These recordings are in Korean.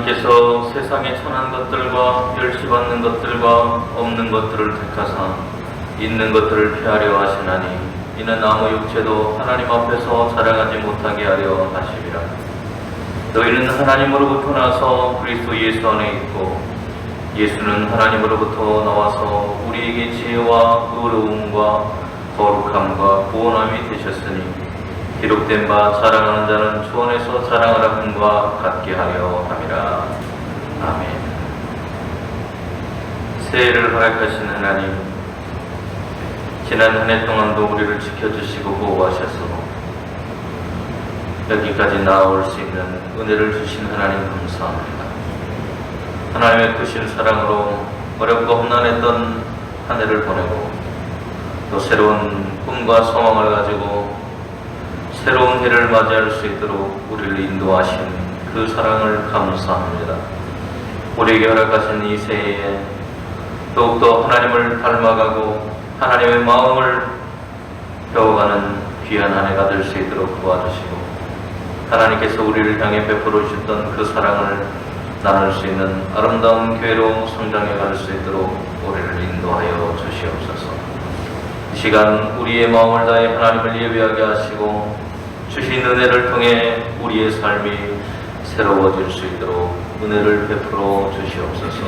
하나님께서 세상에 천한 것들과 멸시받는 것들과 없는 것들을 택하사 있는 것들을 피하려 하시나니 이는 아무 육체도 하나님 앞에서 자랑하지 못하게 하려 하심이라. 너희는 하나님으로부터 나서 그리스도 예수 안에 있고 예수는 하나님으로부터 나와서 우리에게 지혜와 의로움과 거룩함과 구원함이 되셨으니 기록된 바 자랑하는 자는 주 안에서 자랑하라 함과 같게 하려 함이라. 아멘. 새해를 허락하신 하나님, 지난 한 해 동안도 우리를 지켜주시고 보호하셔서 여기까지 나아올 수 있는 은혜를 주신 하나님 감사합니다. 하나님의 크신 사랑으로 어렵고 험난했던 한 해를 보내고 또 새로운 꿈과 소망을 가지고 새로운 해를 맞이할 수 있도록 우리를 인도하신 그 사랑을 감사합니다. 우리에게 허락하신 이 새해에 더욱더 하나님을 닮아가고 하나님의 마음을 배워가는 귀한 한 해가 될 수 있도록 도와주시고 하나님께서 우리를 향해 베풀어 주셨던 그 사랑을 나눌 수 있는 아름다운 교회로 성장해 갈 수 있도록 우리를 인도하여 주시옵소서. 이 시간 우리의 마음을 다해 하나님을 예배하게 하시고 주신 은혜를 통해 우리의 삶이 새로워질 수 있도록 은혜를 베풀어 주시옵소서.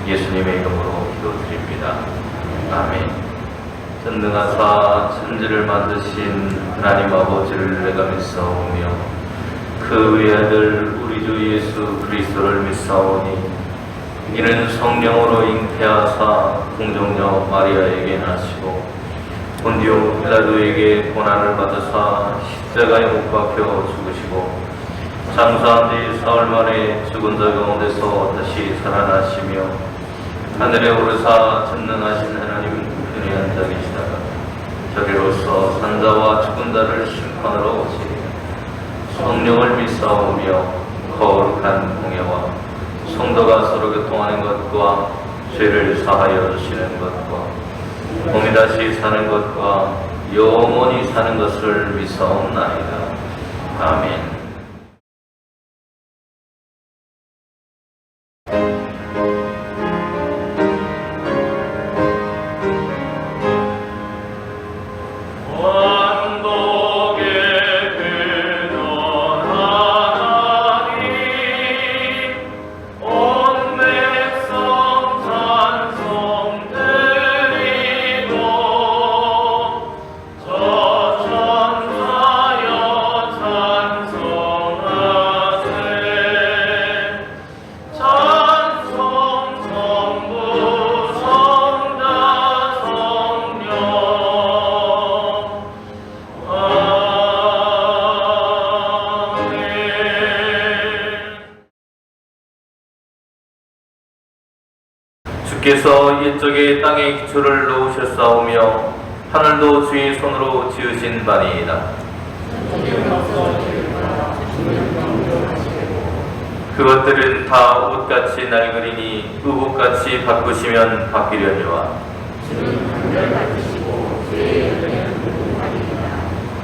예수님의 이름으로 기도드립니다. 아멘. 전능하사 천지를 만드신 하나님 아버지를 내가 믿사오며 그 외아들 우리 주 예수 그리스도를 믿사오니 이는 성령으로 잉태하사 공정녀 마리아에게 나시고 본디오 빌라도에게 고난을 받으사 십자가에 못 박혀 죽으시고 장사한 지 사흘 만에 죽은 자 가운데서 다시 살아나시며 하늘에 오르사 전능하신 하나님 편에 앉아 계시다가 저리로서 산자와 죽은 자를 심판하러 오시리니 성령을 믿사오며 거룩한 공예와 성도가 서로 교통하는 것과 죄를 사하여 주시는 것과 몸이 다시 사는 것과 영원히 사는 것을 믿사옵나이다. 아멘. 주께서 옛적에 땅에 기초를 놓으셨사오며 하늘도 주의 손으로 지으신 바니이다. 그것들은 다 옷같이 낡으리니 의복같이 바꾸시면 바뀌려니와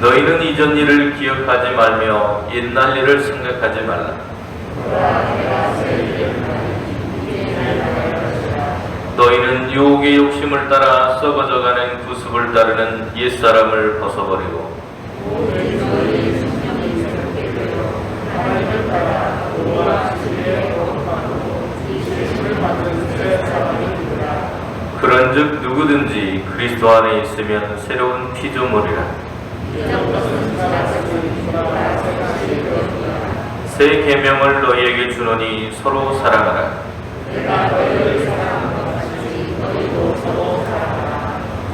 너희는 이전 일을 기억하지 말며 옛날 일을 생각하지 말라. 너희는 유혹의 욕심을 따라 썩어져가는 구습을 따르는 옛사람을 벗어버리고 그런즉 누구든지 그리스도 안에 있으면 새로운 피조물이라. 새 계명을 너희에게 주노니 서로 사랑하라.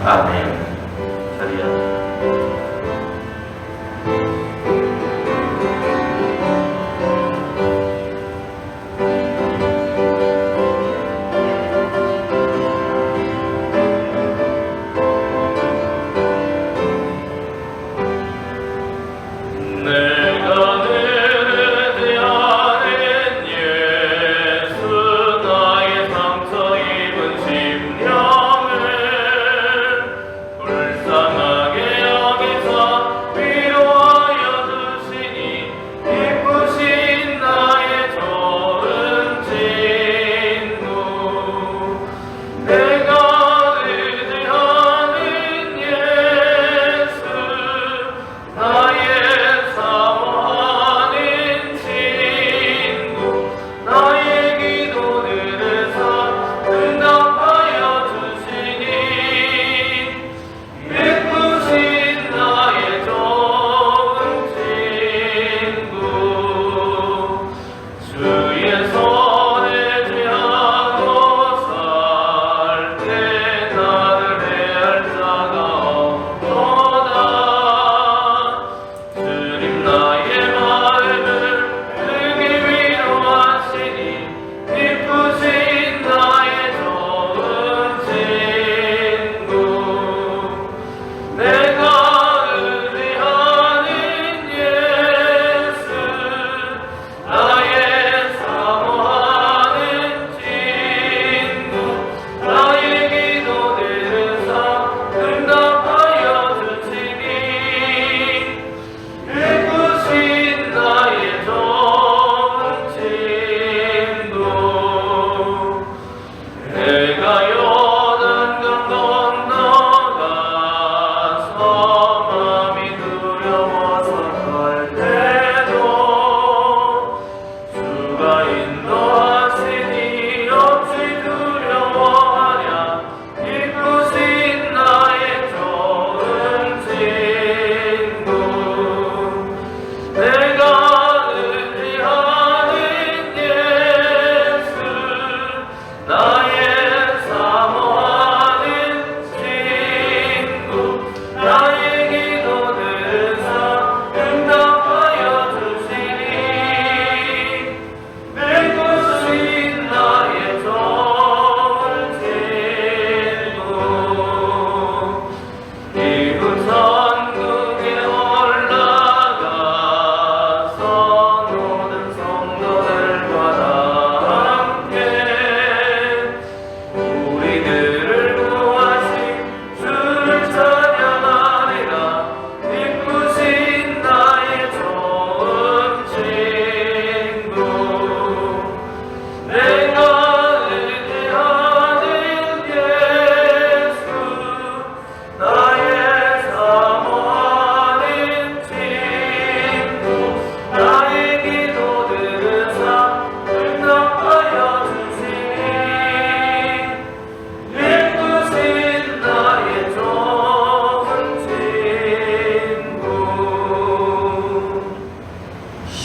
아멘. 자리야.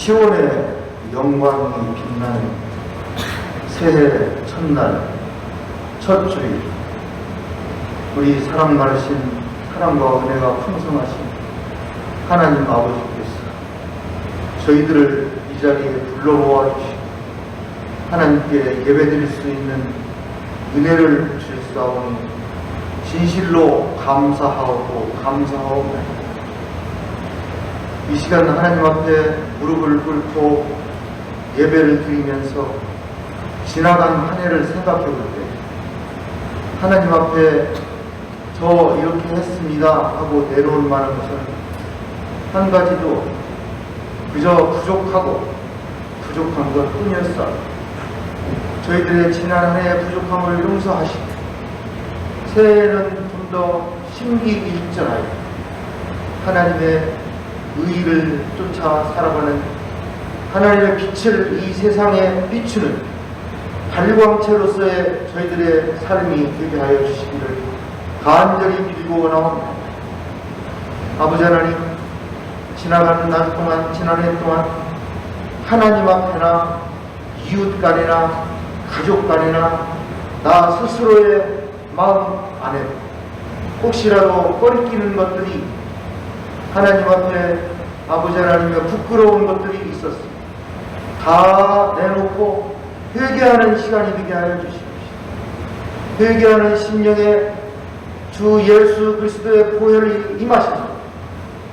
시온의 영광이 빛나는 새해 첫날 첫 주일, 우리 사랑 많으신 사랑과 은혜가 풍성하신 하나님 아버지께서 저희들을 이 자리에 불러 모아주시고 하나님께 예배드릴 수 있는 은혜를 주셨사오니 진실로 감사하고 감사하옵나이다. 이 시간 하나님 앞에 무릎을 꿇고 예배를 드리면서 지나간 한 해를 생각해 볼 때 하나님 앞에 저 이렇게 했습니다 하고 내놓을 만한 것은 한 가지도 그저 부족한 것 뿐이었어. 저희들의 지난 한 해의 부족함을 용서하시고 새해에는 좀 더 심기 일전하여 하나님의 의의를 쫓아 살아가는, 하나님의 빛을 이 세상에 비추는 발광체로서의 저희들의 삶이 되게 하여 주시기를 간절히 빌고 원하옵나이다. 아버지 하나님, 지나가는 날 동안, 지난해 동안 하나님 앞에나 이웃 간이나 가족 간이나 나 스스로의 마음 안에 혹시라도 꺼리끼는 것들이 하나님 앞에 아버지 하나님의 부끄러운 것들이 있었습니다. 다 내놓고 회개하는 시간이 되게 하여 주시옵시고, 회개하는 심령에 주 예수 그리스도의 보혈이 임하시는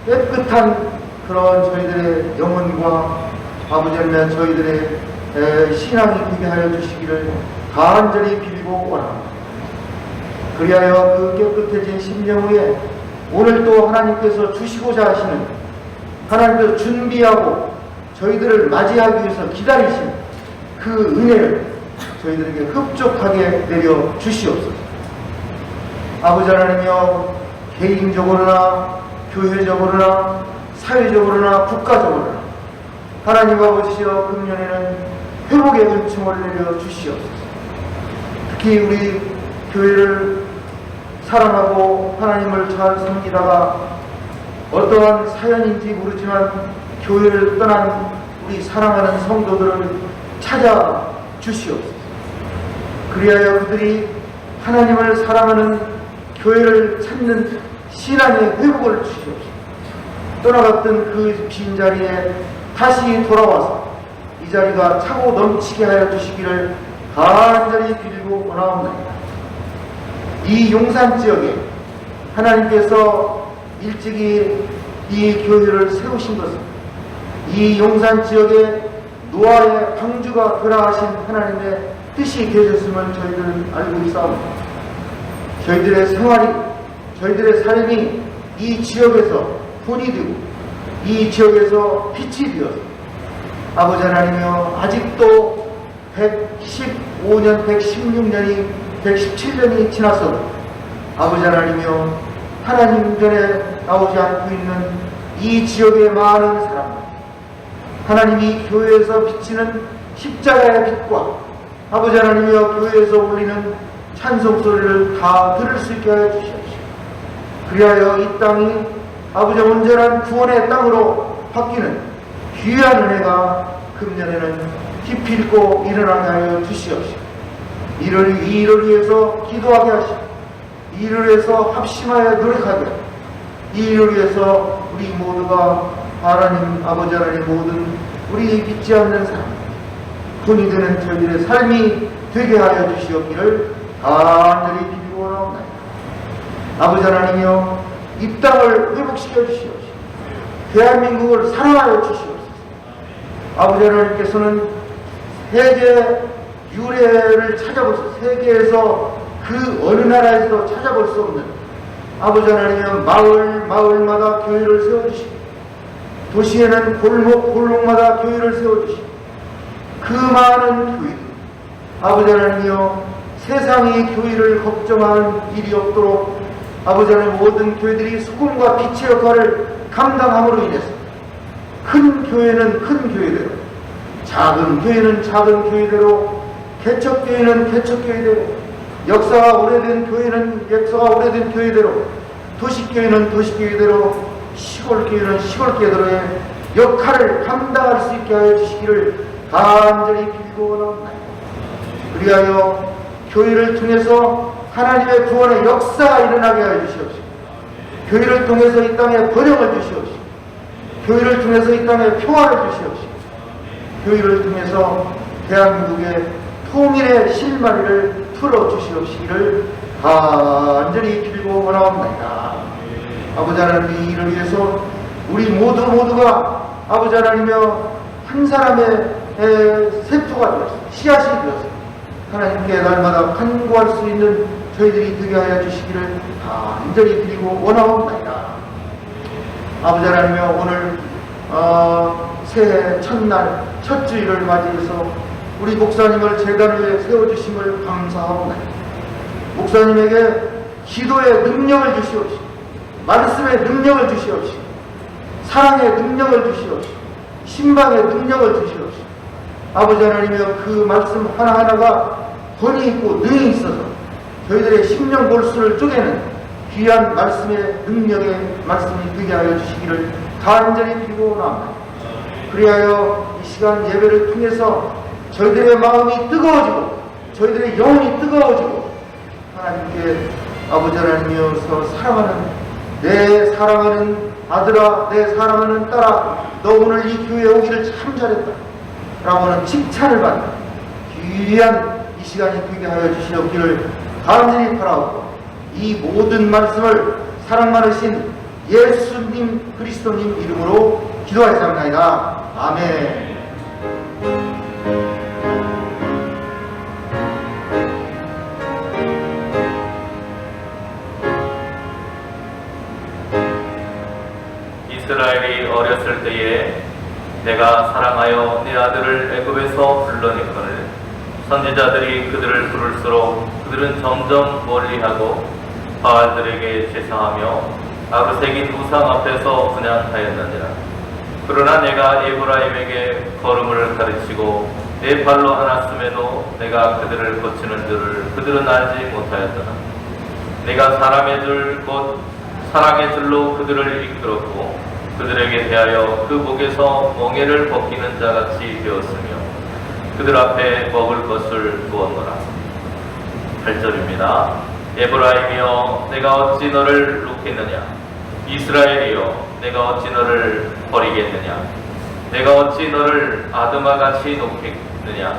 깨끗한 그런 저희들의 영혼과 아버지 하나님 저희들의 신앙이 되게 하여 주시기를 간절히 빌고 원합니다. 그리하여 그 깨끗해진 심령 위에 오늘 또 하나님께서 주시고자 하시는, 하나님께서 준비하고 저희들을 맞이하기 위해서 기다리신 그 은혜를 저희들에게 흡족하게 내려 주시옵소서. 아버지 하나님이여, 개인적으로나 교회적으로나 사회적으로나 국가적으로나 하나님 아버지여, 금년에는 회복의 은총을 내려 주시옵소서. 특히 우리 교회를 사랑하고 하나님을 잘 섬기다가 어떠한 사연인지 모르지만 교회를 떠난 우리 사랑하는 성도들을 찾아 주시옵소서. 그리하여 그들이 하나님을 사랑하는 교회를 찾는 신앙의 회복을 주시옵소서. 떠나갔던 그 빈자리에 다시 돌아와서 이 자리가 차고 넘치게 하여 주시기를 간절히 빌고 원하옵나이다. 이 용산 지역에 하나님께서 일찍이 이 교회를 세우신 것은 이 용산 지역에 노아의 방주가 그라하신 하나님의 뜻이 되셨음을 저희들은 알고 있사옵니다. 저희들의 생활이, 저희들의 삶이 이 지역에서 본이 되고 이 지역에서 빛이 되어서 아버지 하나님이여, 아직도 115년, 116년이 117년이 지났어도 아버지 하나님이여, 하나님 전에 나오지 않고 있는 이 지역의 많은 사람들, 하나님이 교회에서 비치는 십자가의 빛과 아버지 하나님이여 교회에서 울리는 찬송 소리를 다 들을 수 있게 하여 주시옵시고, 그리하여 이 땅이 아버지 온전한 구원의 땅으로 바뀌는 귀한 은혜가 금년에는 기필코 일어나게 하여 주시옵시고, 이 일을 위해서 기도하게 하시고, 이 일을 위해서 합심하여 노력하게 하시고, 이 일을 위해서 우리 모두가 하나님 아버지 하나님 모든 우리 믿지 않는 사람 돈이 되는 저희들의 삶이 되게 하여 주시옵기를 간절히 빌고 원하옵나이다. 아버지 하나님이여, 이 땅을 회복시켜 주시옵시고 대한민국을 사랑하여 주시옵소서. 아버지 하나님께서는 세계 유래를 찾아볼 수, 세계에서 그 어느 나라에서도 찾아볼 수 없는 아버지 하나님은 마을마다 교회를 세워주시고, 도시에는 골목마다 교회를 세워주시고, 그 많은 교회들 아버지 하나님이여, 세상이 교회를 걱정하는 일이 없도록 아버지 하나님 모든 교회들이 소금과 빛의 역할을 감당함으로 인해서 큰 교회는 큰 교회대로, 작은 교회는 작은 교회대로, 개척교회는 개척교회대로, 역사가 오래된 교회는 역사가 오래된 교회대로, 도시교회는 도시교회대로, 시골교회는 시골교회대로의 역할을 감당할 수 있게 하여 주시기를 간절히 빌고 원하옵나이다. 그리하여 교회를 통해서 하나님의 구원의 역사가 일어나게 하여 주시옵시고, 교회를 통해서 이 땅에 번영을 주시옵시고, 교회를 통해서 이 땅에 평화를 주시옵시고, 교회를 통해서 대한민국의 통일의 실마리를 풀어주시옵시기를 간절히 빌고 원하옵나이다. 아버지 하나님, 이 일을 위해서 우리 모두가 아버지 하나님이여 한 사람의 세포가 되었습니다. 씨앗이 되었습니다. 하나님께 날마다 간구할 수 있는 저희들이 되게 하여 주시기를 간절히 빌고 원하옵나이다. 아버지 하나님이여, 오늘 새해 첫날 첫 주일을 맞이해서 우리 목사님을 제단 위에 세워주심을 감사하옵나이다. 목사님에게 기도의 능력을 주시옵시고, 말씀의 능력을 주시옵시고, 사랑의 능력을 주시옵시고, 신방의 능력을 주시옵시고, 아버지 하나님이여, 그 말씀 하나하나가 권위 있고 능이 있어서 저희들의 심령 골수를 쪼개는 귀한 말씀의 능력의 말씀이 되게 하여 주시기를 간절히 빌고 원합니다. 그리하여 이 시간 예배를 통해서 저희들의 마음이 뜨거워지고 저희들의 영혼이 뜨거워지고 하나님께 아버지 하나님이어서 사랑하는 내 사랑하는 아들아, 내 사랑하는 딸아, 너 오늘 이 교회에 오기를 참 잘했다 라고 하는 칭찬을 받는 귀한 이 시간이 되게 하여 주시옵기를 간절히 바라옵고, 이 모든 말씀을 사랑 많으신 예수님 그리스도님 이름으로 기도하였사옵나이다. 아멘. 이스라엘이 어렸을 때에 내가 사랑하여 내 아들을 애굽에서 불러냈거늘 선지자들이 그들을 부를수록 그들은 점점 멀리하고 바알들에게 제사하며 아브색인 우상 앞에서 분향하였느니라. 그러나 내가 에브라임에게 걸음을 가르치고 내 발로 안았음에도 내가 그들을 고치는 줄을 그들은 알지 못하였더라. 내가 사람의 줄 곧 사랑의 줄로 그들을 이끌었고 그들에게 대하여 그 목에서 멍에를 벗기는 자같이 되었으며 그들 앞에 먹을 것을 두었노라. 8절입니다. 에브라임이여, 내가 어찌 너를 놓겠느냐? 이스라엘이여, 내가 어찌 너를 버리겠느냐? 내가 어찌 너를 아드마같이 놓겠느냐?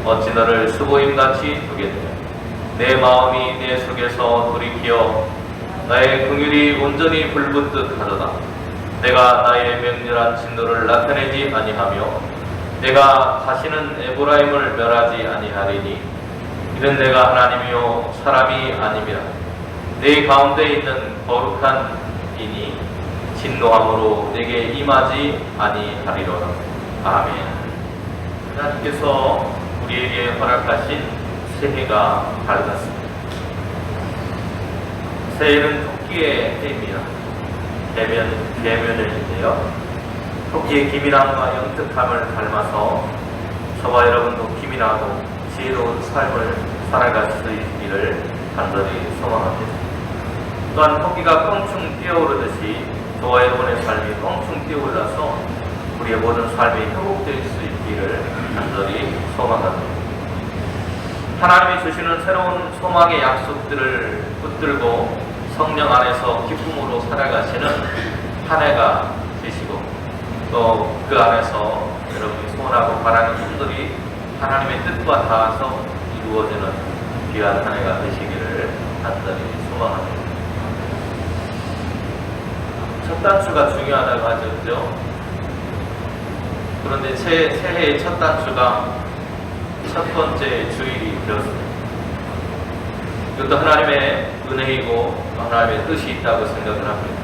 어찌 너를 스보임같이 두겠느냐? 내 마음이 내 속에서 돌이키어 나의 긍휼이 온전히 불붙듯 하도다. 내가 나의 맹렬한 진노를 나타내지 아니하며 내가 다시는 에브라임을 멸하지 아니하리니 이는 내가 하나님이요 사람이 아님이라. 내 가운데 있는 거룩한 이니 진노함으로 내게 임하지 아니하리로다. 아멘. 하나님께서 우리에게 허락하신 새해가 밝았습니다. 새해는 토끼의 해입니다. 대면일인데요. 토끼의 기민함과 영특함을 닮아서 저와 여러분도 기민하고 지혜로운 삶을 살아갈 수 있기를 간절히 소망합니다. 또한 토끼가 껑충 뛰어오르듯이 저와 여러분의 삶이 껑충 뛰어올라서 우리의 모든 삶이 회복될 수 있기를 간절히 소망합니다. 하나님이 주시는 새로운 소망의 약속들을 붙들고 성령 안에서 기쁨으로 살아가시는 한 해가 되시고 또 그 안에서 여러분이 소원하고 바라는 꿈들이 하나님의 뜻과 닿아서 이루어지는 귀한 한 해가 되시기를 간절히 소망합니다. 첫 단추가 중요하다고 하셨죠. 그런데 새해의 첫 단추가 첫 번째 주일이 되었습니다. 이것도 하나님의 은혜이고 하나님의 뜻이 있다고 생각을 합니다.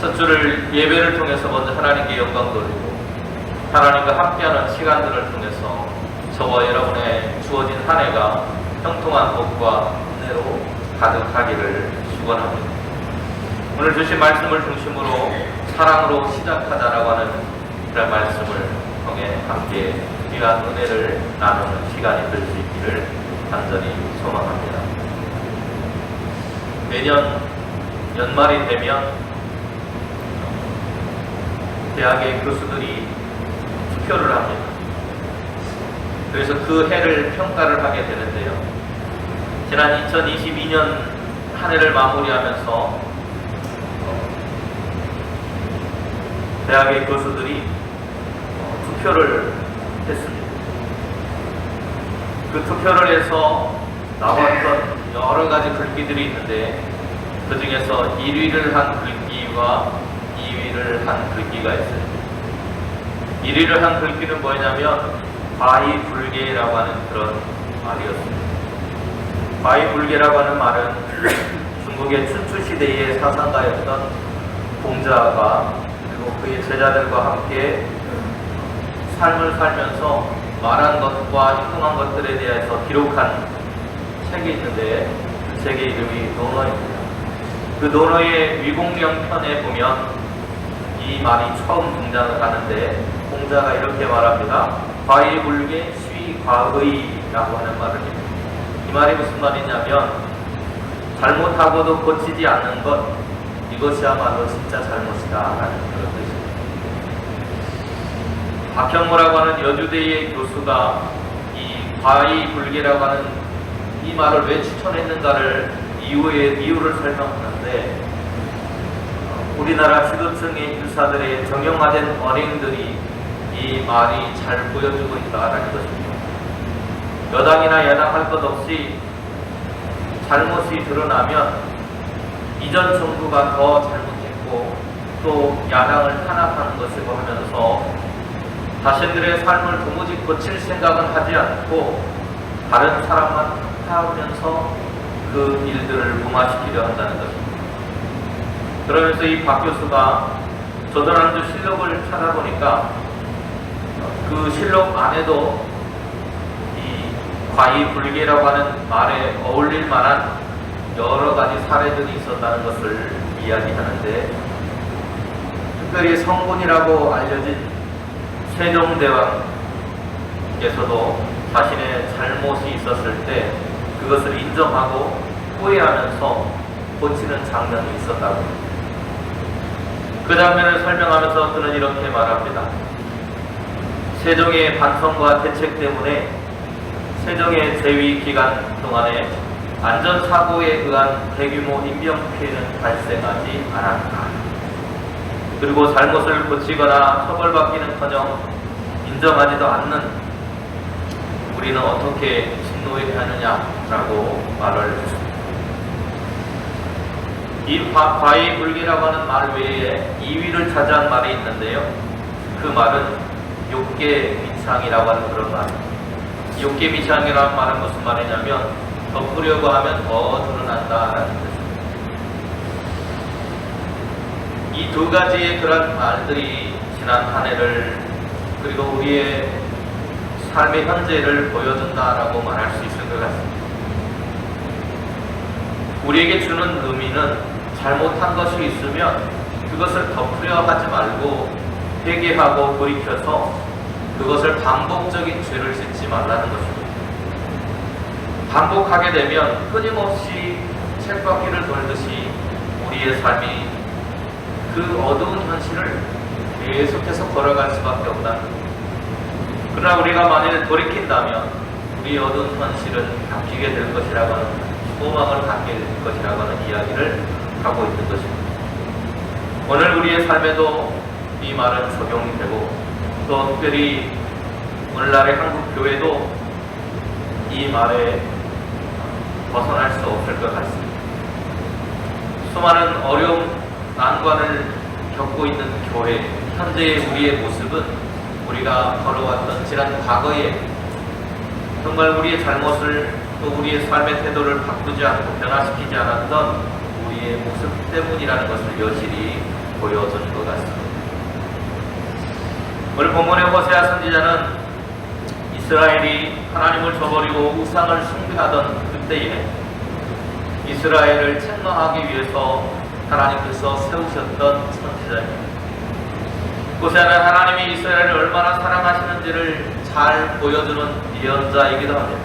첫 주를 예배를 통해서 먼저 하나님께 영광 돌리고 하나님과 함께하는 시간들을 통해서 저와 여러분의 주어진 한 해가 형통한 복과 은혜로 가득하기를 축원합니다. 오늘 주신 말씀을 중심으로 사랑으로 시작하자라고 하는 그런 말씀을 통해 함께 귀한 은혜를 나누는 시간이 될 수 있기를 간절히 소망합니다. 매년 연말이 되면 대학의 교수들이 투표를 합니다. 그래서 그 해를 평가를 하게 되는데요. 지난 2022년 한 해를 마무리하면서 대학의 교수들이 투표를 했습니다. 그 투표를 해서 나왔던 여러 가지 글귀들이 있는데 그 중에서 1위를 한 글귀와 2위를 한 글귀가 있어요. 1위를 한 글귀는 뭐냐면 과이불개라고 하는 그런 말이었습니다. 과이불개라고 하는 말은 중국의 춘추시대의 사상가였던 공자가 그리고 그의 제자들과 함께 삶을 살면서 말한 것과 행동한 것들에 대해서 기록한 책이 있는데 그 책의 이름이 논어입니다. 그 논어의 위공령 편에 보면 이 말이 처음 등장을 하는데 공자가 이렇게 말합니다. 과이불개 쉬과의라고 하는 말을 합니다. 이 말이 무슨 말이냐면 잘못하고도 고치지 않는 것, 이것이야말로 진짜 잘못이다 라는 그런 뜻입니다. 박형무라고 하는 여주대의 교수가 이 과이불개라고 하는 이 말을 왜 추천했는가를 이유를 설명하는데 우리나라 지도층의 인사들의 정형화된 언행들이 이 말이 잘 보여주고 있다라는 것입니다. 여당이나 야당 할 것 없이 잘못이 드러나면 이전 정부가 더 잘못했고 또 야당을 탄압하는 것이고 하면서 자신들의 삶을 도무지 고칠 생각은 하지 않고 다른 사람만 탓하면서 그 일들을 무마시키려 한다는 것입니다. 그러면서 이 박 교수가 조선왕조 실록을 찾아보니까 그 실록 안에도 이 과이불개라고 하는 말에 어울릴 만한 여러 가지 사례들이 있었다는 것을 이야기하는데 특별히 성군이라고 알려진 세종대왕께서도 자신의 잘못이 있었을 때 그것을 인정하고 후회하면서 고치는 장면이 있었다고 합니다. 그 장면을 설명하면서 그는 이렇게 말합니다. 세종의 반성과 대책 때문에 세종의 재위 기간 동안에 안전사고에 의한 대규모 인명피해는 발생하지 않았다. 그리고 잘못을 고치거나 처벌받기는커녕 인정하지도 않는 우리는 어떻게 진노해야 하느냐라고 말을 했습니다. 이 과이불개라고 하는 말 외에 2위를 차지한 말이 있는데요. 그 말은 욕계미창이라고 하는 그런 말입니다. 욕계미창이라는 말은 무슨 말이냐면 덮으려고 하면 더 드러난다라는 뜻입니다. 이 두 가지의 그런 말들이 지난 한 해를 그리고 우리의 삶의 현재를 보여준다라고 말할 수 있을 것 같습니다. 우리에게 주는 의미는 잘못한 것이 있으면 그것을 덮으려 하지 말고 회개하고 돌이켜서 그것을 반복적인 죄를 짓지 말라는 것입니다. 반복하게 되면 끊임없이 쳇바퀴를 돌듯이 우리의 삶이 그 어두운 현실을 계속해서 걸어갈 수밖에 없다는 것입니다. 그러나 우리가 만약에 돌이킨다면 우리의 어두운 현실은 바뀌게 될 것이라고 하는 소망을 갖게 될 것이라고 하는 이야기를 하고 있는 것입니다. 오늘 우리의 삶에도 이 말은 적용이 되고 또 특별히 오늘날의 한국 교회도 이 말에 벗어날 수 없을 것 같습니다. 수많은 어려움, 난관을 겪고 있는 교회, 현재의 우리의 모습은 우리가 걸어왔던 지난 과거에 정말 우리의 잘못을 또 우리의 삶의 태도를 바꾸지 않고 변화시키지 않았던 우리의 모습 때문이라는 것을 여실히 보여주는 것 같습니다. 오늘 본문의 호세아 선지자는 이스라엘이 하나님을 저버리고 우상을 숭배하던 그때에 이스라엘을 책망하기 위해서 하나님께서 세우셨던 선지자입니다. 호세아는 하나님이 이스라엘을 얼마나 사랑하시는지를 잘 보여주는 예언자이기도 합니다.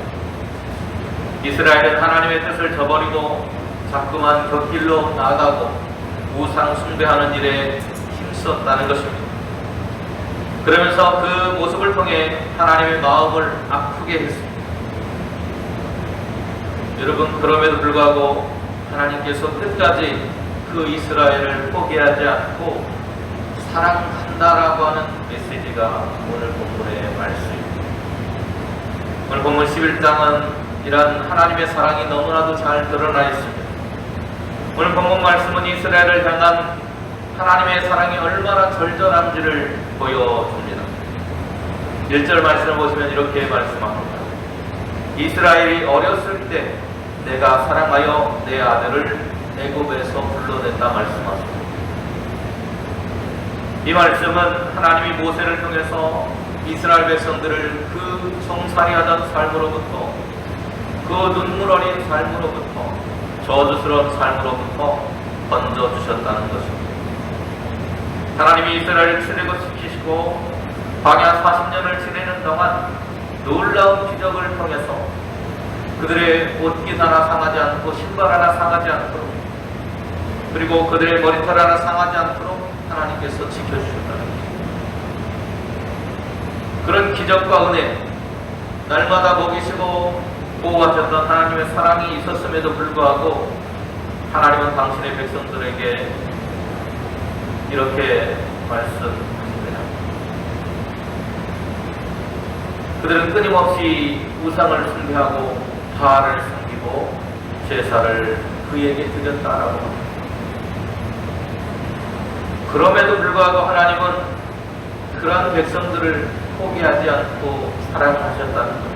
이스라엘은 하나님의 뜻을 저버리고 자꾸만 곁길로 나아가고 우상 숭배하는 일에 힘썼다는 것입니다. 그러면서 그 모습을 통해 하나님의 마음을 아프게 했습니다. 여러분, 그럼에도 불구하고 하나님께서 끝까지 그 이스라엘을 포기하지 않고 사랑한다라고 하는 메시지가 오늘 본문의 말씀입니다. 오늘 본문 11장은 이런 하나님의 사랑이 너무나도 잘 드러나 있습니다. 오늘 본문 말씀은 이스라엘을 향한 하나님의 사랑이 얼마나 절절한지를 보여줍니다. 1절 말씀을 보시면 이렇게 말씀합니다. 이스라엘이 어렸을 때 내가 사랑하여 내 아들을 애굽에서 불러냈다 말씀하십니다. 이 말씀은 하나님이 모세를 통해서 이스라엘 백성들을 그 종살이하던 삶으로부터, 그 눈물 어린 삶으로부터, 저주스러운 삶으로부터 건져주셨다는 것입니다. 하나님이 이스라엘을 출애굽시키시고 광야 40년을 지내는 동안 놀라운 기적을 통해서 그들의 옷깃 하나 상하지 않고 신발 하나 상하지 않도록, 그리고 그들의 머리털 하나 상하지 않도록 하나님께서 지켜주셨다는 것입니다. 그런 기적과 은혜, 날마다 먹이시고 보호하셨던 하나님의 사랑이 있었음에도 불구하고 하나님은 당신의 백성들에게 이렇게 말씀하십니다. 그들은 끊임없이 우상을 숭배하고 바알을 섬기고 제사를 그에게 드렸다라고 합니다. 그럼에도 불구하고 하나님은 그러한 백성들을 포기하지 않고 사랑하셨다는 것.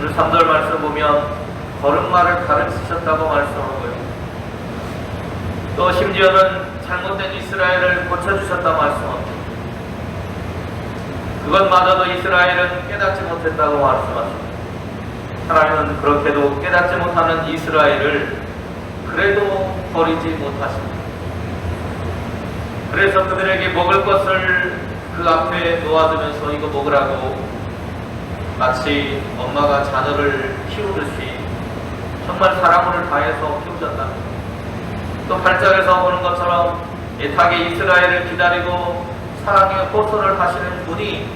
오늘 3절 말씀 보면 거룩말을 가르치셨다고 말씀하고요. 또 심지어는 잘못된 이스라엘을 고쳐주셨다 말씀합니다. 그것마저도 이스라엘은 깨닫지 못했다고 말씀하십니다. 하나님은 그렇게도 깨닫지 못하는 이스라엘을 그래도 버리지 못하십니다. 그래서 그들에게 먹을 것을 그 앞에 놓아두면서 이거 먹으라고 마치 엄마가 자녀를 키우듯이 정말 사랑을 다해서 키우셨다. 또 8절에서 보는 것처럼 애타게 이스라엘을 기다리고 사랑의 호소를 하시는 분이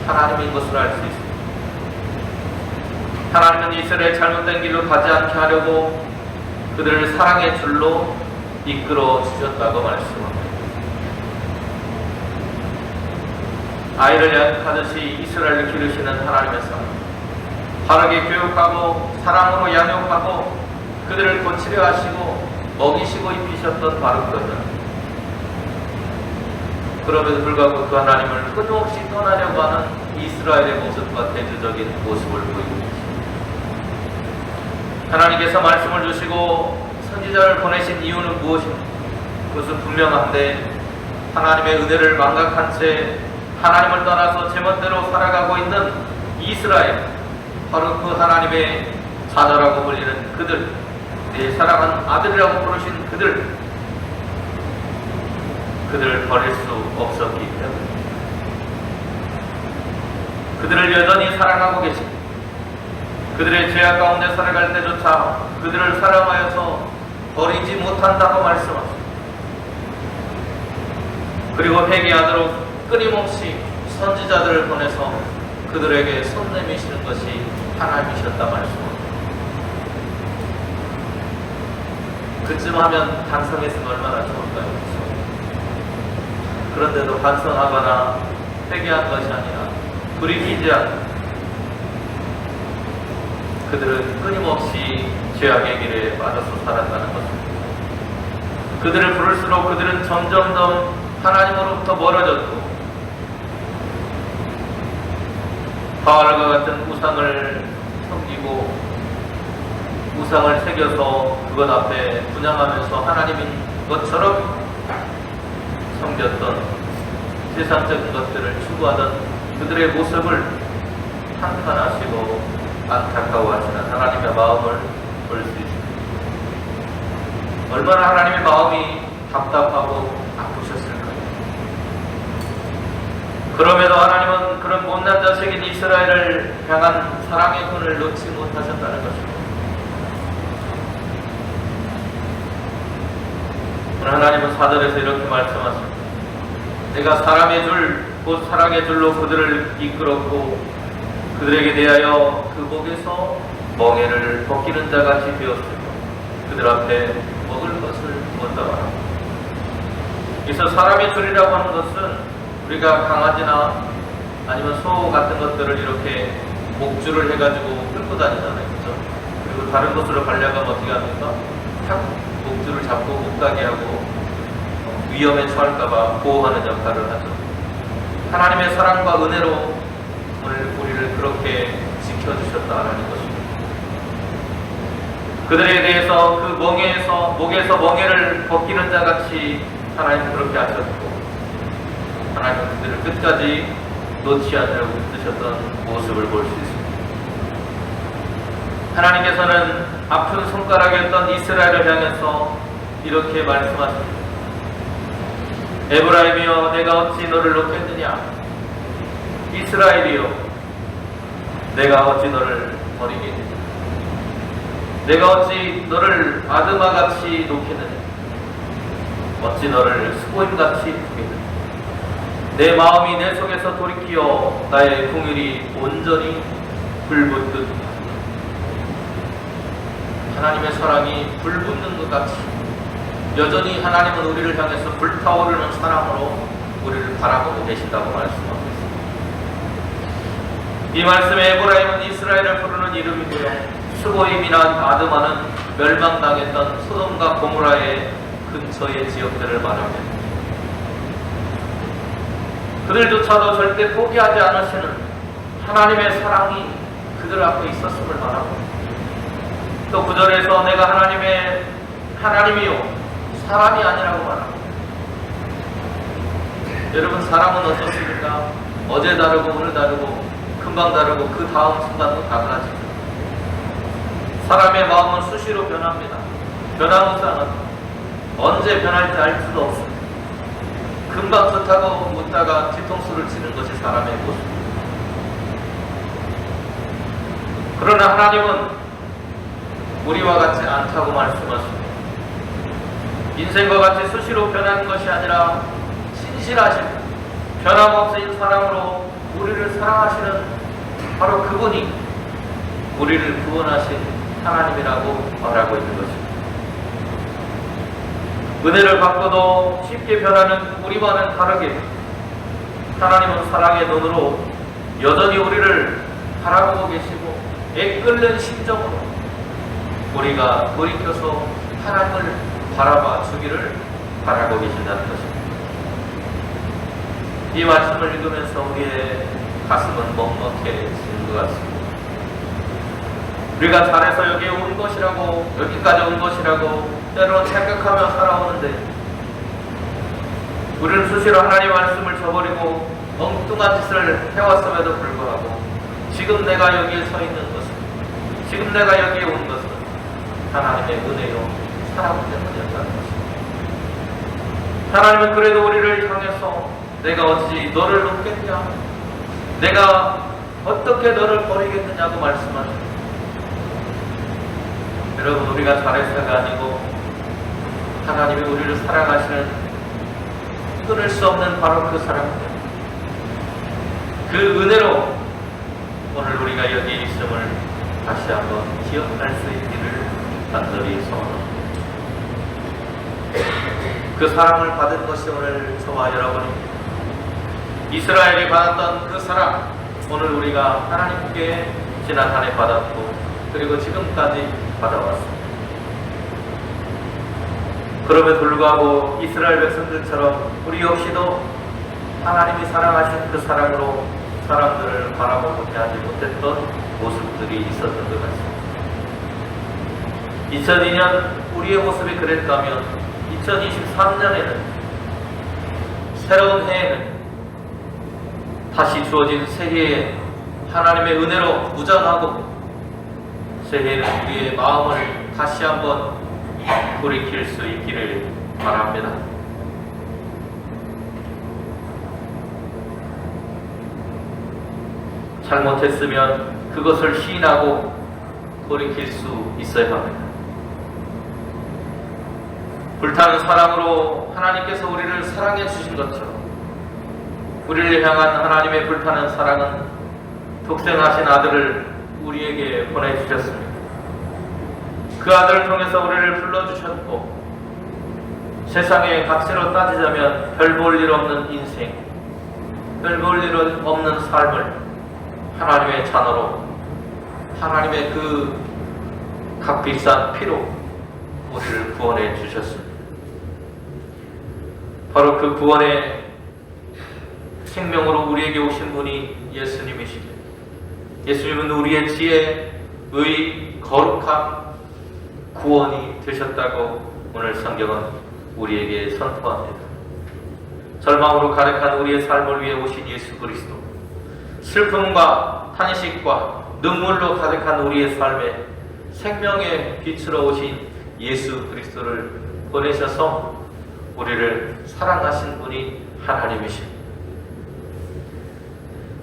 하나님인 것을 알 수 있습니다. 하나님은 이스라엘 잘못된 길로 가지 않게 하려고 그들을 사랑의 줄로 이끌어 주셨다고 말씀합니다. 아이를 양육하듯이 이스라엘을 기르시는 하나님의 사랑, 바르게 교육하고 사랑으로 양육하고 그들을 고치려 하시고 먹이시고 입히셨던 바룩거든. 그럼에도 불구하고 그 하나님을 끊임없이 떠나려고 하는 이스라엘의 모습과 대조적인 모습을 보이고 있습니다. 하나님께서 말씀을 주시고 선지자를 보내신 이유는 무엇입니까? 그것은 분명한데 하나님의 은혜를 망각한 채 하나님을 떠나서 제멋대로 살아가고 있는 이스라엘, 바로 그 하나님의 자녀라고 불리는 그들, 내 사랑하는 아들이라고 부르신 그들을 버릴 수 없었기 때문에 그들을 여전히 사랑하고 계십니다. 그들의 죄악 가운데 살아갈 때조차 그들을 사랑하여서 버리지 못한다고 말씀하십니다. 그리고 회개하도록 끊임없이 선지자들을 보내서 그들에게 손 내미시는 것이 하나님이셨다 말씀합니다. 그쯤 하면 반성했으면 얼마나 좋을까요? 그런데도 반성하거나 회개한 것이 아니라 돌이키지 않고 그들은 끊임없이 죄악의 길에 빠져서 살았다는 것입니다. 그들을 부를수록 그들은 점점점 하나님으로부터 멀어졌고 바알과 같은 우상을 섬기고 우상을 새겨서 그것 앞에 분양하면서 하나님인 것처럼 섬겼던 세상적인 것들을 추구하던 그들의 모습을 한탄하시고 안타까워하시는 하나님의 마음을 볼 수 있습니다. 얼마나 하나님의 마음이 답답하고 아프셨을까요? 그럼에도 하나님은 그런 못난 자식인 이스라엘을 향한 사랑의 손을 놓지 못하셨다는 것입니다. 오늘 하나님은 4절에서 이렇게 말씀하십니다. 내가 사람의 줄 곧 사랑의 줄로 그들을 이끌었고 그들에게 대하여 그 목에서 멍에를 벗기는 자같이 되었으며 그들 앞에 먹을 것을 두었다 말하고. 그래서 사람의 줄이라고 하는 것은 우리가 강아지나 아니면 소 같은 것들을 이렇게 목줄을 해가지고 끌고 다니잖아요. 그죠? 그리고 다른 곳으로 가려면 어떻게 합니까? 탁 목줄을 잡고 못 가게 하고 위험에 처할까봐 보호하는 역할을 하죠. 하나님의 사랑과 은혜로 오늘 우리를 그렇게 지켜주셨다라는 것입니다. 그들에 대해서 그 목에서 멍에를 벗기는 자같이 하나님은 그렇게 하셨고 하나님은 그들을 끝까지 놓지 않으려고 힘드셨던 모습을 볼 수 있습니다. 하나님께서는 아픈 손가락이었던 이스라엘을 향해서 이렇게 말씀하십니다. 에브라임이여 내가 어찌 너를 놓겠느냐? 이스라엘이여 내가 어찌 너를 버리겠느냐? 내가 어찌 너를 아드마같이 놓겠느냐? 어찌 너를 수고임같이 두겠느냐? 내 마음이 내 속에서 돌이키어 나의 궁율이 온전히 불붙듯 하나님의 사랑이 불붙는 것 같이 여전히 하나님은 우리를 향해서 불타오르는 사랑으로 우리를 바라보고 계신다고 말씀하고 있습니다. 이 말씀에 에브라임은 이스라엘을 부르는 이름이고요. 스보임이나 아드마는 멸망당했던 소돔과 고모라의 근처의 지역들을 말합니다. 그들조차도 절대 포기하지 않으시는 하나님의 사랑이 그들 앞에 있었음을 말하고 또 9절에서 내가 하나님이요 사람이 아니라고 말하고. 여러분 사람은 어떻습니까? 어제 다르고 오늘 다르고 금방 다르고 그 다음 순간도 다르지. 사람의 마음은 수시로 변합니다. 변화무쌍은 언제 변할지 알 수도 없습니다. 금방 좋다고 묻다가 뒤통수를 치는 것이 사람의 모습입니다. 그러나 하나님은 우리와 같지 않다고 말씀하십니다. 인생과 같이 수시로 변하는 것이 아니라 신실하신 변함없인 사랑으로 우리를 사랑하시는 바로 그분이 우리를 구원하신 하나님이라고 말하고 있는 것입니다. 은혜를 받고도 쉽게 변하는 우리와는 다르게 하나님은 사랑의 눈으로 여전히 우리를 바라보고 계시고 애끓는 심정으로 우리가 돌이켜서 하나님을 바라봐 주기를 바라고 계신다는 것입니다. 이 말씀을 읽으면서 우리의 가슴은 먹먹해지는 것 같습니다. 우리가 잘해서 여기에 온 것이라고 여기까지 온 것이라고 때로는 생각하며 살아오는데 우리는 수시로 하나님의 말씀을 저버리고 엉뚱한 짓을 해왔음에도 불구하고 지금 내가 여기에 서 있는 것은 지금 내가 여기에 온 것은 하나님의 은혜요 사랑 때문이었다는 것입니다. 하나님은 그래도 우리를 향해서 내가 어찌 너를 놓겠냐? 내가 어떻게 너를 버리겠느냐고 말씀하십니다. 여러분 우리가 잘해서가 아니고 하나님이 우리를 사랑하시는 끊을 수 없는 바로 그 사랑 그 은혜로 오늘 우리가 여기에 있음을 다시 한번 기억할 수 있기를 간절히 소원합니다. 그 사랑을 받은 것이 오늘 저와 여러분입니다. 이스라엘이 받았던 그 사랑 오늘 우리가 하나님께 지난 한 해 받았고 그리고 지금까지 받아왔습니다. 그럼에도 불구하고 이스라엘 백성들처럼 우리 역시도 하나님이 사랑하신 그 사랑으로 사람들을 바라보고 대하지 못했던 모습들이 있었던 것 같습니다. 2002년 우리의 모습이 그랬다면 2023년에는 새로운 해에는 다시 주어진 새해에 하나님의 은혜로 무장하고 새해에는 우리의 마음을 다시 한번 돌이킬 수 있기를 바랍니다. 잘못했으면 그것을 시인하고 돌이킬 수 있어야 합니다. 불타는 사랑으로 하나님께서 우리를 사랑해 주신 것처럼 우리를 향한 하나님의 불타는 사랑은 독생하신 아들을 우리에게 보내주셨습니다. 그 아들을 통해서 우리를 불러주셨고, 세상의 가치로 따지자면 별 볼 일 없는 인생, 별 볼 일 없는 삶을 하나님의 자녀로, 하나님의 그 값비싼 피로 우리를 구원해 주셨습니다. 바로 그 구원의 생명으로 우리에게 오신 분이 예수님이십니다. 예수님은 우리의 지혜, 의, 거룩함, 구원이 되셨다고 오늘 성경은 우리에게 선포합니다. 절망으로 가득한 우리의 삶을 위해 오신 예수 그리스도, 슬픔과 탄식과 눈물로 가득한 우리의 삶에 생명의 빛으로 오신 예수 그리스도를 보내셔서 우리를 사랑하신 분이 하나님이십니다.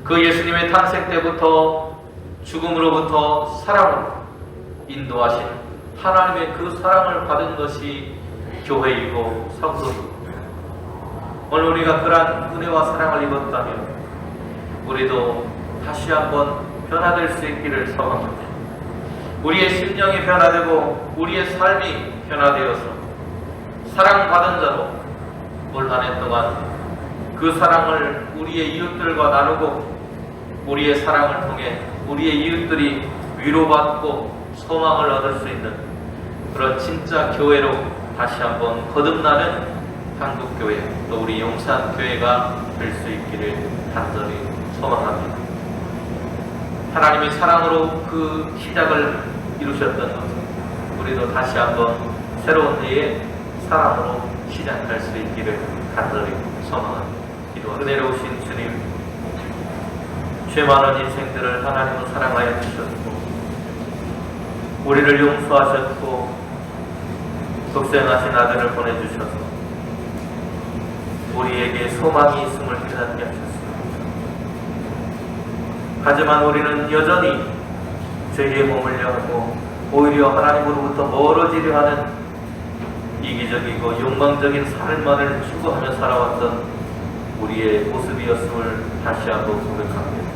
그 예수님의 탄생 때부터 죽음으로부터 사랑으로 인도하신 하나님의 그 사랑을 받은 것이 교회이고 성도이고, 오늘 우리가 그러한 은혜와 사랑을 입었다면 우리도 다시 한번 변화될 수 있기를 소망합니다. 우리의 심령이 변화되고 우리의 삶이 변화되어서 사랑받은 자로 올 한 해 동안 그 사랑을 우리의 이웃들과 나누고, 우리의 사랑을 통해 우리의 이웃들이 위로받고 소망을 얻을 수 있는 그런 진짜 교회로 다시 한번 거듭나는 한국교회, 또 우리 용산교회가 될 수 있기를 간절히 소망합니다. 하나님의 사랑으로 그 시작을 이루셨던 것, 우리도 다시 한번 새로운 해에 사랑으로 시작할 수 있기를 간절히 소망합니다. 기도와 은혜로우신 주님, 죄 많은 인생들을 하나님은 사랑하여 주셨고, 우리를 용서하셨고, 독생하신 아들을 보내주셔서 우리에게 소망이 있음을 깨닫게 하셨습니다. 하지만 우리는 여전히 죄에 머물려 하고 오히려 하나님으로부터 멀어지려 하는 이기적이고 욕망적인 삶만을 추구하며 살아왔던 우리의 모습이었음을 다시 한번 고백합니다.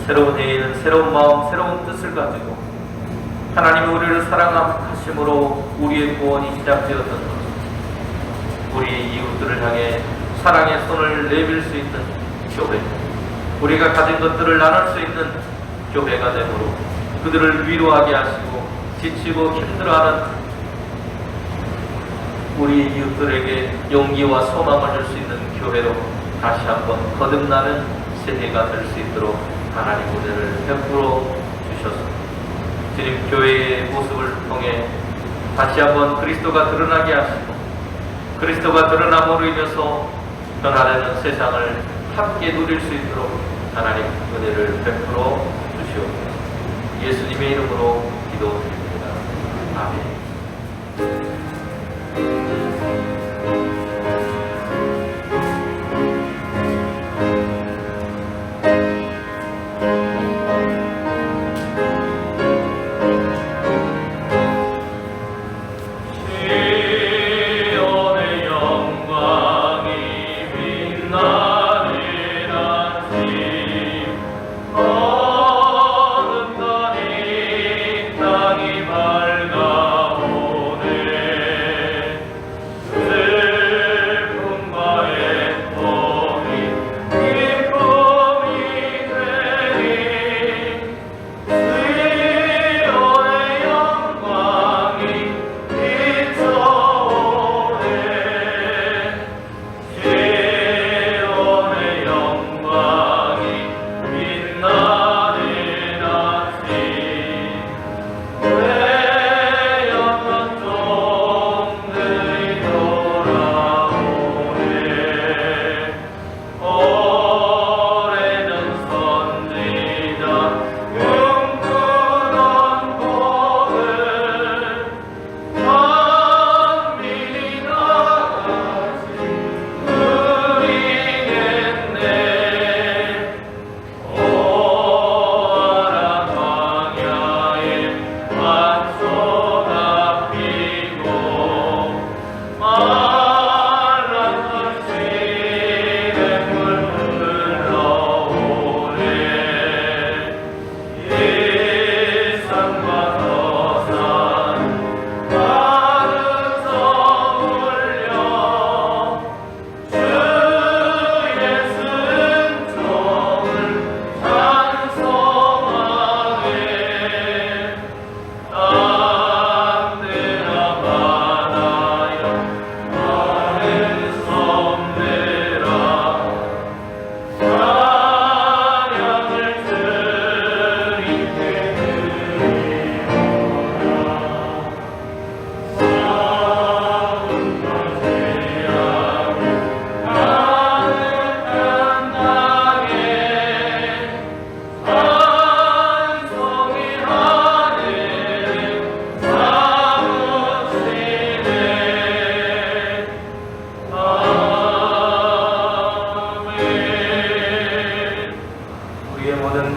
새로운 해에는 새로운 마음, 새로운 뜻을 가지고 하나님이 우리를 사랑하심으로 우리의 구원이 시작되었던 것, 우리의 이웃들을 향해 사랑의 손을 내밀 수 있는 교회, 우리가 가진 것들을 나눌 수 있는 교회가 되므로 그들을 위로하게 하시고 지치고 힘들어하는 우리 이웃들에게 용기와 소망을 줄 수 있는 교회로 다시 한번 거듭나는 세대가 될 수 있도록 하나님 은혜를 베풀어 주셔서 주님, 교회의 모습을 통해 다시 한번 그리스도가 드러나게 하시고, 그리스도가 드러남으로 인해서 변화되는 세상을 함께 누릴 수 있도록 하나님 은혜를 베풀어 주시옵소서. 예수님의 이름으로 기도드립니다. 아멘.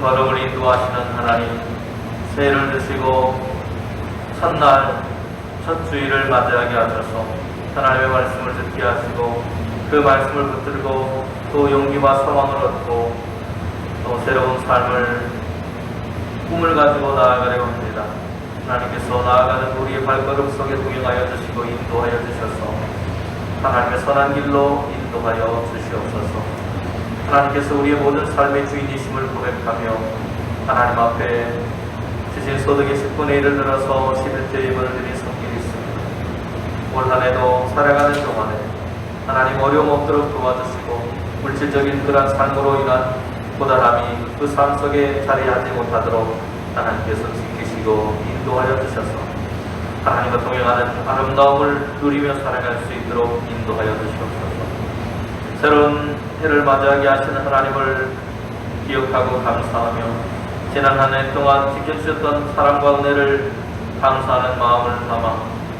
걸음을 인도하시는 하나님, 새해를 드시고 첫날 첫 주일을 맞이하게 하셔서 하나님의 말씀을 듣게 하시고 그 말씀을 붙들고 또 용기와 소망을 얻고 또 새로운 삶을 꿈을 가지고 나아가려고 합니다. 하나님께서 나아가는 우리의 발걸음 속에 동행하여 주시고 인도하여 주셔서 하나님의 선한 길로 인도하여 주시옵소서. 하나님께서 우리의 모든 삶의 주인이심을 고백하며 하나님 앞에 주신 소득의 10분의 1을 들어서 11조 예물을 드린 성길이 있습니다. 올 한 해도 살아가는 동안에 하나님 어려움 없도록 도와주시고 물질적인 그러한 삶으로 인한 고단함이 그 삶 속에 자리하지 못하도록 하나님께서 지키시고 인도하여 주셔서 하나님과 동행하는 아름다움을 누리며 살아갈 수 있도록 인도하여 주시옵소서. 새로운 해를 맞이하게 하시는 하나님을 기억하고 감사하며 지난 한 해 동안 지켜주셨던 사랑과 은혜를 감사하는 마음을 담아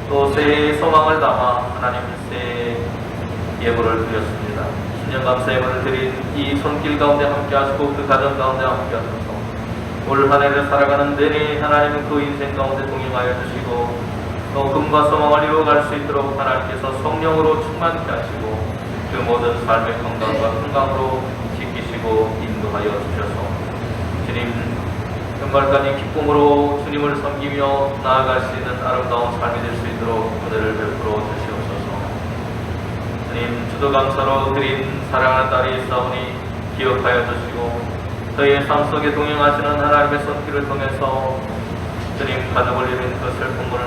또 새해의 소망을 담아 하나님 새해 예물을 드렸습니다. 신년 감사 예물을 드린 이 손길 가운데 함께 하시고 그 가정 가운데 함께 하셔서 올 한 해를 살아가는 내내 하나님은 그 인생 가운데 동행하여 주시고 또 꿈과 소망을 이루어갈 수 있도록 하나님께서 성령으로 충만케 하시고 그 모든 삶의 건강과 평강으로 지키시고 인도하여 주셔서 주님 현발까지 기쁨으로 주님을 섬기며 나아갈 수 있는 아름다운 삶이 될 수 있도록 은혜를 베풀어 주시옵소서. 주님 주도감사로 드린 사랑하는 딸이 있사오니 기억하여 주시고 저희의 삶 속에 동행하시는 하나님의 손길을 통해서 주님 가족을 잃은 그 슬픔을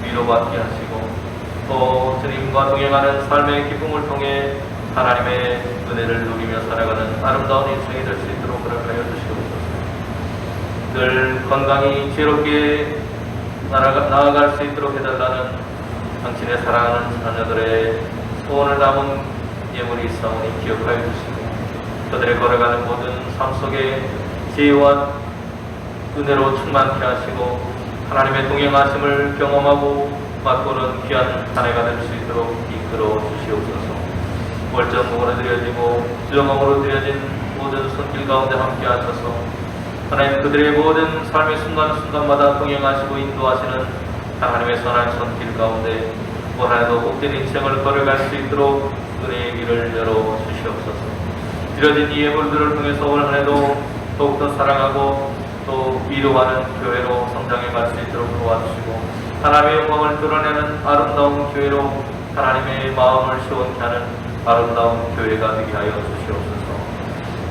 위로받게 하시고 또 주님과 동행하는 삶의 기쁨을 통해 하나님의 은혜를 누리며 살아가는 아름다운 인생이 될 수 있도록 허락하여 주시옵소서. 늘 건강히 지혜롭게 나아갈 수 있도록 해달라는 당신의 사랑하는 자녀들의 소원을 담은 예물이 있사오니 기억하여 주시고 그들의 걸어가는 모든 삶 속에 지혜와 은혜로 충만케 하시고 하나님의 동행하심을 경험하고 맛보는 귀한 한 해가 될 수 있도록 이끌어 주시옵소서. 월정목으로 드려지고 주정목으로 드려진 모든 손길 가운데 함께 하셔서 하나님 그들의 모든 삶의 순간순간마다 동행하시고 인도하시는 하나님의 선한 손길 가운데 올 한해도 복된 인생을 걸어갈 수 있도록 은혜의 길을 열어 주시옵소서. 드려진 이 예물들을 통해서 올 한해도 더욱더 사랑하고 또 위로하는 교회로 성장해 갈 수 있도록 도와주시고 하나님의 영광을 드러내는 아름다운 교회로 하나님의 마음을 시원케 하는 아름다운 교회가 되게 하여 주시옵소서.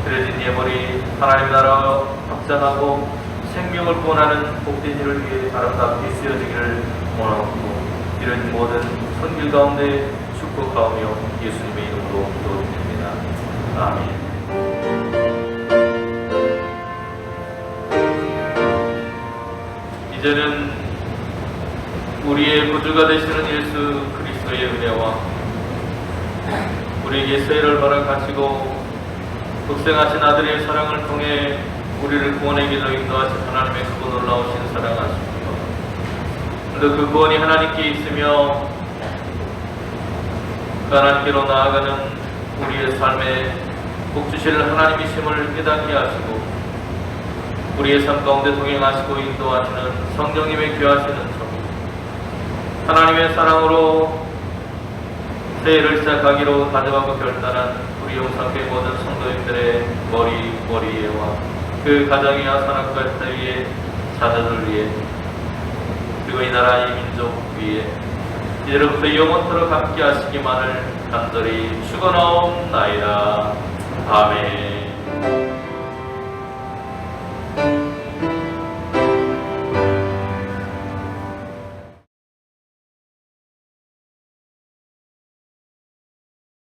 드려진 예물이 하나님 나라 확장하고 생명을 구원하는 복된 일을 위해 아름답게 쓰여지기를 원하고 이런 모든 손길 가운데 축복하오며 예수님의 이름으로 기도드립니다. 아멘. 이제는 우리의 구주가 되시는 예수 그리스도의 은혜와 우리에게 새해를 허락하시고 독생하신 아들의 사랑을 통해 우리를 구원의 길로 인도하신 하나님의 크고 놀라우신 사랑하십니다. 그런데 그 구원이 하나님께 있으며 그 하나님께로 나아가는 우리의 삶에 복주실 하나님이심을 깨닫게 하시고 우리의 삶 가운데 동행하시고 인도하시는 성령님의 귀하시는 종 하나님의 사랑으로 새해를 시작하기로 다짐하고 결단한 우리 용산교회 모든 성도님들의 머리에와 그 가정이와 산업과 위에 자녀들 위에 그리고 이 나라 이 민족 위에 이제로부터 영원토록 함께 하시기만을 간절히 축원하옵나이다. 아멘.